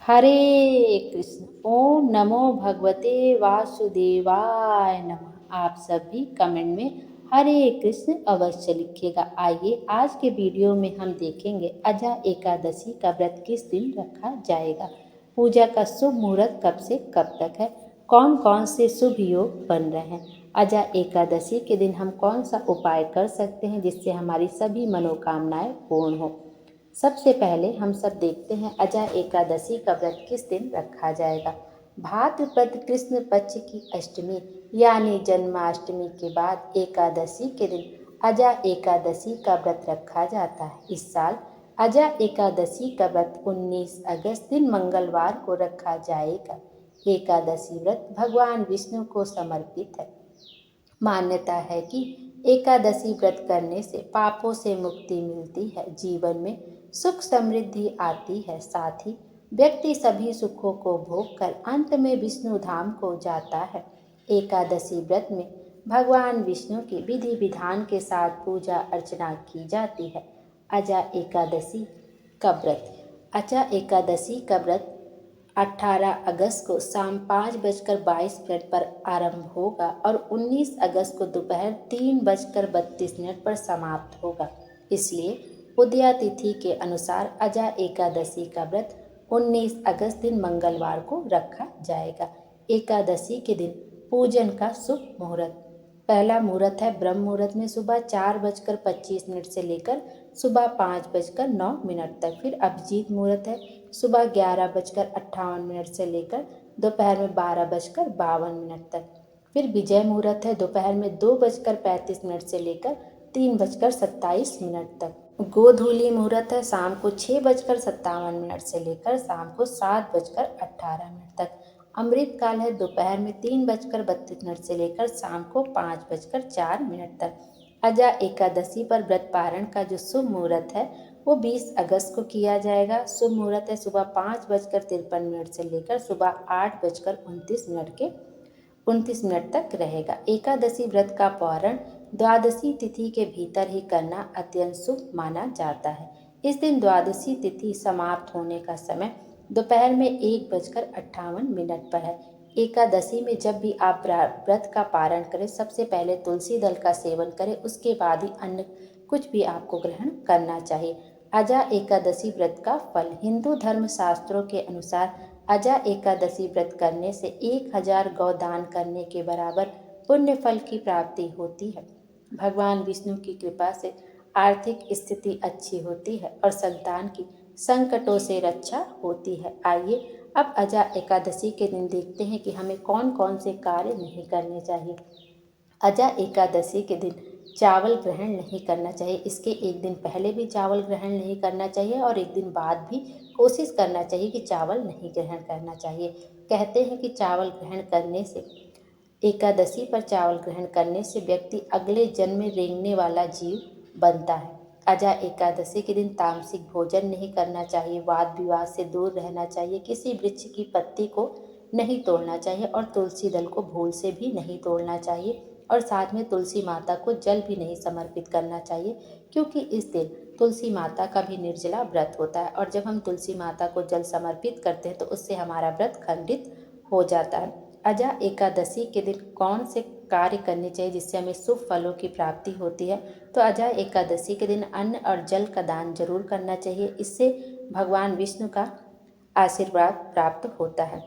हरे कृष्ण। ओम नमो भगवते वासुदेवाय नमः। आप सभी कमेंट में हरे कृष्ण अवश्य लिखिएगा। आइए आज के वीडियो में हम देखेंगे अजा एकादशी का व्रत किस दिन रखा जाएगा, पूजा का शुभ मुहूर्त कब से कब तक है, कौन कौन से शुभ योग बन रहे हैं, अजा एकादशी के दिन हम कौन सा उपाय कर सकते हैं जिससे हमारी सभी मनोकामनाएं पूर्ण हो। सबसे पहले हम सब देखते हैं अजा एकादशी का व्रत किस दिन रखा जाएगा। भाद्रपद कृष्ण पक्ष की अष्टमी यानी जन्माष्टमी के बाद एकादशी के दिन अजा एकादशी का व्रत रखा जाता है। इस साल अजा एकादशी का व्रत 19 अगस्त दिन मंगलवार को रखा जाएगा। एकादशी व्रत भगवान विष्णु को समर्पित है। मान्यता है कि एकादशी व्रत करने से पापों से मुक्ति मिलती है, जीवन में सुख समृद्धि आती है, साथ ही व्यक्ति सभी सुखों को भोग कर अंत में विष्णु धाम को जाता है। एकादशी व्रत में भगवान विष्णु की विधि विधान के साथ पूजा अर्चना की जाती है। अजा एकादशी का व्रत। अजा एकादशी का व्रत 18 अगस्त को शाम 5:22 पर आरंभ होगा और 19 अगस्त को दोपहर 3:32 पर समाप्त होगा। इसलिए उदया तिथि के अनुसार अजा एकादशी का व्रत 19 अगस्त दिन मंगलवार को रखा जाएगा। एकादशी के दिन पूजन का शुभ मुहूर्त। पहला मुहूर्त है ब्रह्म मुहूर्त में सुबह 4:25 से लेकर सुबह 5:09 तक। फिर अभिजीत मुहूर्त है सुबह 11:58 से लेकर दोपहर में 12:52 तक। फिर विजय मुहूर्त है दोपहर में 2:35 से लेकर 3:27 तक। गोधूली मुहूर्त है शाम को 6:57 से लेकर शाम को 7:18 तक। अमृत काल है दोपहर में 3:32 से लेकर शाम को 5:04 तक। अजा एकादशी पर व्रत पारण का जो शुभ मुहूर्त है वो 20 अगस्त को किया जाएगा। शुभ मुहूर्त है सुबह 5:53 से लेकर सुबह 8:29 तक रहेगा। एकादशी व्रत का पारण द्वादशी तिथि के भीतर ही करना अत्यंत शुभ माना जाता है। इस दिन द्वादशी तिथि समाप्त होने का समय दोपहर में 1:58 पर है। एकादशी में जब भी आप व्रत का पारण करें सबसे पहले तुलसी दल का सेवन करें, उसके बाद ही अन्य कुछ भी आपको ग्रहण करना चाहिए। अजा एकादशी व्रत का फल। हिंदू धर्म शास्त्रों के अनुसार अजा एकादशी व्रत करने से 1000 गौ दान करने के बराबर पुण्य फल की प्राप्ति होती है। भगवान विष्णु की कृपा से आर्थिक स्थिति अच्छी होती है और संतान की संकटों से रक्षा होती है। आइए अब अजा एकादशी के दिन देखते हैं कि हमें कौन कौन से कार्य नहीं करने चाहिए। अजा एकादशी के दिन चावल ग्रहण नहीं करना चाहिए। इसके एक दिन पहले भी चावल ग्रहण नहीं करना चाहिए और एक दिन बाद भी कोशिश करना चाहिए कि चावल नहीं ग्रहण करना चाहिए। कहते हैं कि चावल ग्रहण करने से, एकादशी पर चावल ग्रहण करने से व्यक्ति अगले जन्म में रेंगने वाला जीव बनता है। अजा एकादशी के दिन तामसिक भोजन नहीं करना चाहिए, वाद विवाद से दूर रहना चाहिए, किसी वृक्ष की पत्ती को नहीं तोड़ना चाहिए और तुलसी दल को भूल से भी नहीं तोड़ना चाहिए और साथ में तुलसी माता को जल भी नहीं समर्पित करना चाहिए, क्योंकि इस दिन तुलसी माता का भी निर्जला व्रत होता है और जब हम तुलसी माता को जल समर्पित करते हैं तो उससे हमारा व्रत खंडित हो जाता है। अजा एकादशी के दिन कौन से कार्य करने चाहिए जिससे हमें शुभ फलों की प्राप्ति होती है, तो अजा एकादशी के दिन अन्न और जल का दान जरूर करना चाहिए। इससे भगवान विष्णु का आशीर्वाद प्राप्त होता है।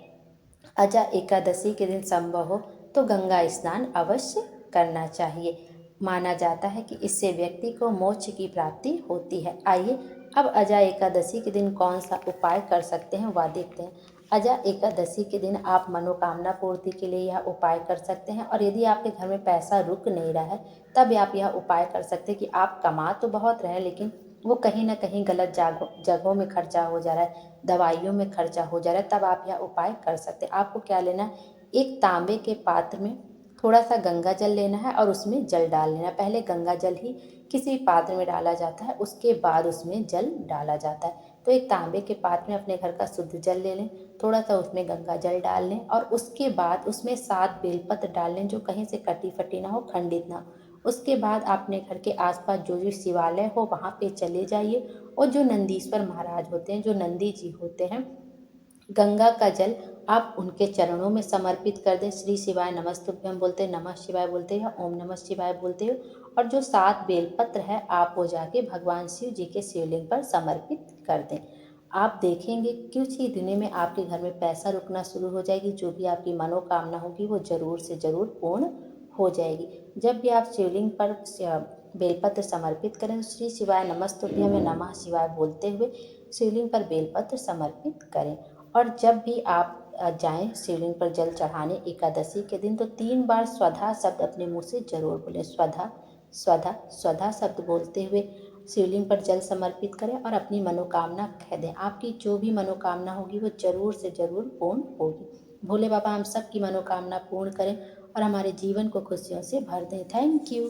अजा एकादशी के दिन संभव हो तो गंगा स्नान अवश्य करना चाहिए। माना जाता है कि इससे व्यक्ति को मोक्ष की प्राप्ति होती है। आइए अब अजा एकादशी के दिन कौन सा उपाय कर सकते हैं वह देखते हैं। अजा एकादशी के दिन आप मनोकामना पूर्ति के लिए यह उपाय कर सकते हैं और यदि आपके घर में पैसा रुक नहीं रहा है तब आप यह उपाय कर सकते हैं कि आप कमा तो बहुत रहे लेकिन वो कहीं ना कहीं गलत जगहों में खर्चा हो जा रहा है, दवाइयों में खर्चा हो जा रहा है, तब आप यह उपाय कर सकते हैं। आपको क्या लेना है, एक तांबे के पात्र में थोड़ा सा गंगा जल लेना है और उसमें जल डाल लेना है। पहले गंगा जल ही किसी पात्र में डाला जाता है, उसके बाद उसमें जल डाला जाता है। तो एक तांबे के पात्र में अपने घर का शुद्ध जल ले लें, थोड़ा सा उसमें गंगा जल डाल लें और उसके बाद उसमें 7 बेलपत्र डाल लें जो कहीं से कटी फटी ना हो, खंडित ना हो। उसके बाद अपने घर के आसपास जो भी शिवालय हो वहाँ पे चले जाइए और जो नंदीश्वर महाराज होते हैं, जो नंदी जी होते हैं, गंगा का जल आप उनके चरणों में समर्पित कर दें। श्री शिवाय नमस्तुभ्यम बोलते, नमः शिवाय बोलते या ओम नमः शिवाय बोलते हो। और जो 7 बेलपत्र है आप वो जाके भगवान शिव जी के शिवलिंग पर समर्पित कर दें। आप देखेंगे कुछ ही दिनों में आपके घर में पैसा रुकना शुरू हो जाएगी। जो भी आपकी मनोकामना होगी वो ज़रूर से ज़रूर पूर्ण हो जाएगी। जब भी आप शिवलिंग पर बेलपत्र समर्पित करें तो श्री शिवाय नमस्तुभ्यम में नमः शिवाय बोलते हुए शिवलिंग पर बेलपत्र समर्पित करें। और जब भी आप जाएं शिवलिंग पर जल चढ़ाने एकादशी के दिन, तो 3 बार स्वधा शब्द अपने मुंह से जरूर बोलें। स्वधा स्वधा स्वधा शब्द बोलते हुए शिवलिंग पर जल समर्पित करें और अपनी मनोकामना कह दें। आपकी जो भी मनोकामना होगी वो जरूर से जरूर पूर्ण होगी। भोले बाबा हम सब की मनोकामना पूर्ण करें और हमारे जीवन को खुशियों से भर दें। Thank you.